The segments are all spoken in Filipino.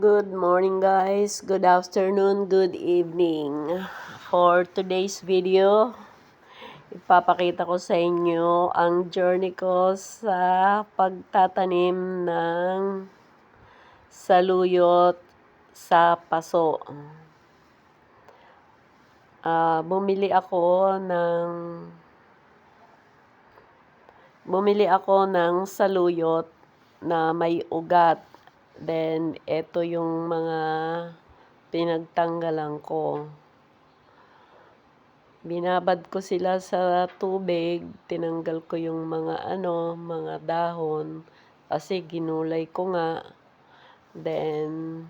Good morning guys, good afternoon, good evening. For today's video, ipapakita ko sa inyo ang journey ko sa pagtatanim ng saluyot sa paso. Bumili ako ng saluyot na may ugat. Then, ito yung mga pinagtanggalan ko. Binabad ko sila sa tubig, tinanggal ko yung mga dahon, kasi ginulay ko nga. Then,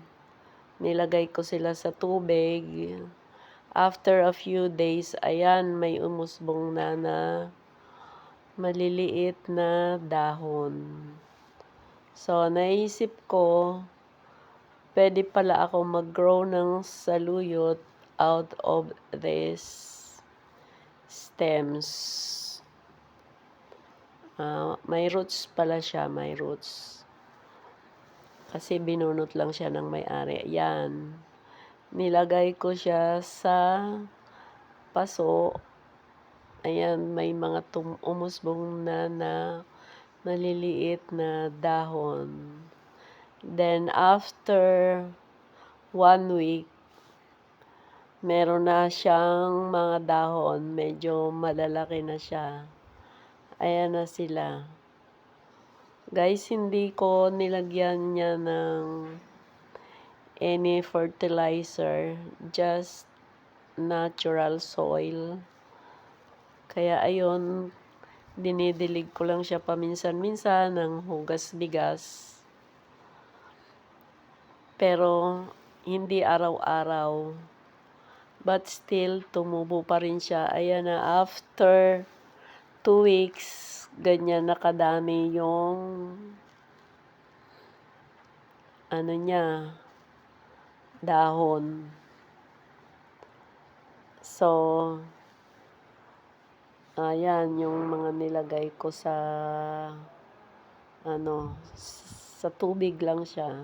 nilagay ko sila sa tubig. After a few days, ayan, may umusbong na maliliit na dahon. So, naisip ko, pwede pala ako mag-grow ng saluyot out of this stems. May roots pala siya, may roots. Kasi binunot lang siya ng may-ari. Ayan. Nilagay ko siya sa paso. Ayan, may mga umusbong na maliliit na dahon. Then, after 1 week, meron na siyang mga dahon. Medyo malalaki na siya. Ayan na sila. Guys, hindi ko nilagyan niya ng any fertilizer. Just natural soil. Kaya ayun, dinidilig ko lang siya paminsan-minsan ng hugas bigas. Pero hindi araw-araw. But still, tumubo pa rin siya. Ayan na, after 2 weeks, ganyan nakadami yung dahon. So, ayan yung mga nilagay ko sa tubig lang siya.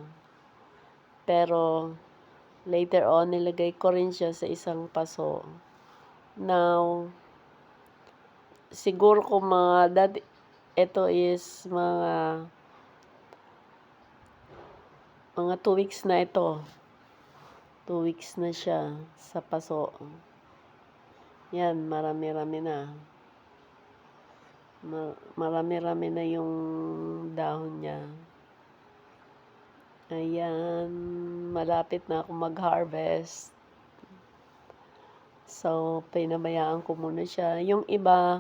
Pero later on, nilagay ko rin siya sa isang paso. Now, siguro kung ito is mga 2 weeks na ito. 2 weeks na siya sa paso. Yan, marami-rami na. Marami-rami na yung dahon niya. Ayan, malapit na ako mag-harvest. So, pinabayaan ko muna siya. Yung iba,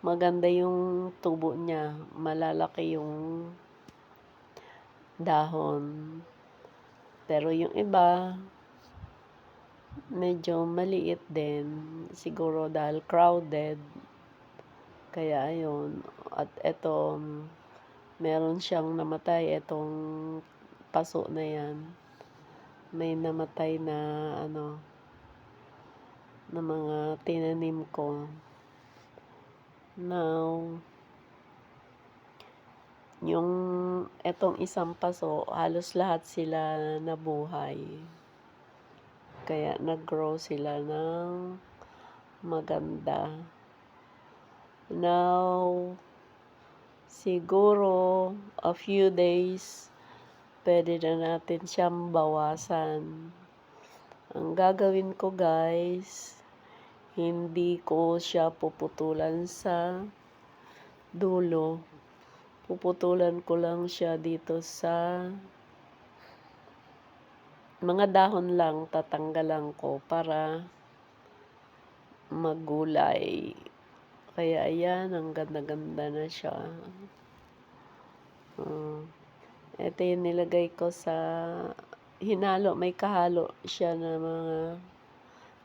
maganda yung tubo niya. Malalaki yung dahon. Pero yung iba, medyo maliit din. Siguro dahil crowded. Kaya ayun. At eto, meron siyang namatay. Etong paso na yan. May namatay na na mga tinanim ko. Now, yung etong isang paso, halos lahat sila nabuhay. Kaya nag-grow sila ng maganda. Now, siguro a few days, pwede na natin siyang bawasan. Ang gagawin ko guys, hindi ko siya puputulan sa dulo. Puputulan ko lang siya dito sa mga dahon lang, tatanggalan ko para maggulay. Kaya ayan, ang ganda-ganda na siya. Ito yung nilagay ko sa hinalo, may kahalo siya na mga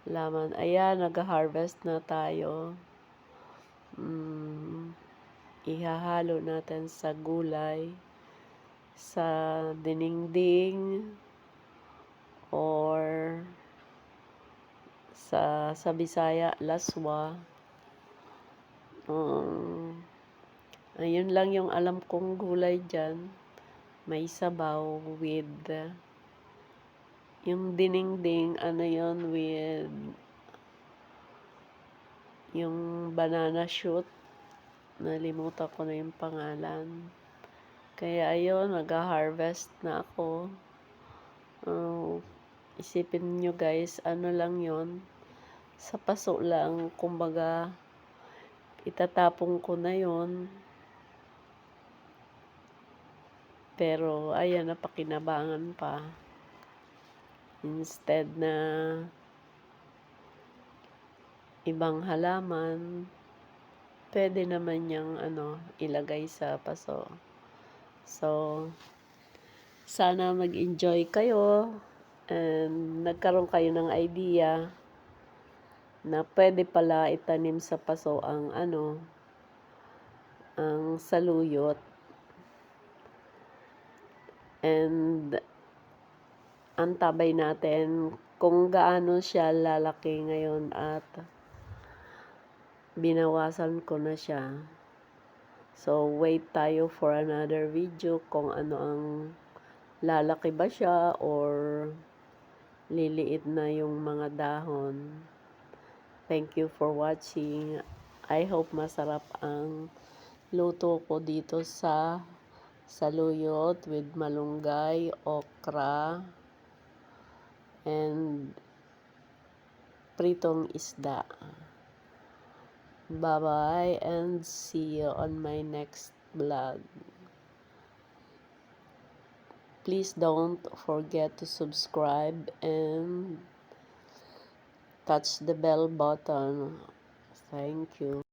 laman. Ayan, nag-harvest na tayo. Ihahalo natin sa gulay, sa dinengding, or sa Bisaya, laswa. Ayun lang yung alam kong gulay dyan. May sabaw with Yung dinengding, ano yon with yung banana shoot. Nalimutan ko na yung pangalan. Kaya ayun, mag-harvest na ako. Isipin nyo guys, ano lang yon, sa paso lang, kumbaga itatapon ko na yon. Pero ayan, napakinabangan pa. Instead na ibang halaman, pwede naman niyang ilagay sa paso. So, sana mag-enjoy kayo and nagkaroon kayo ng idea na pwede pala itanim sa paso ang ang saluyot. And antabay natin kung gaano siya lalaki ngayon at binawasan ko na siya. So, wait tayo for another video kung ano ang lalaki ba siya or liliit na yung mga dahon. Thank you for watching. I hope masarap ang luto ko dito sa saluyot with malunggay, okra, and pritong isda. Bye-bye and see you on my next vlog. Please don't forget to subscribe and touch the bell button. Thank you.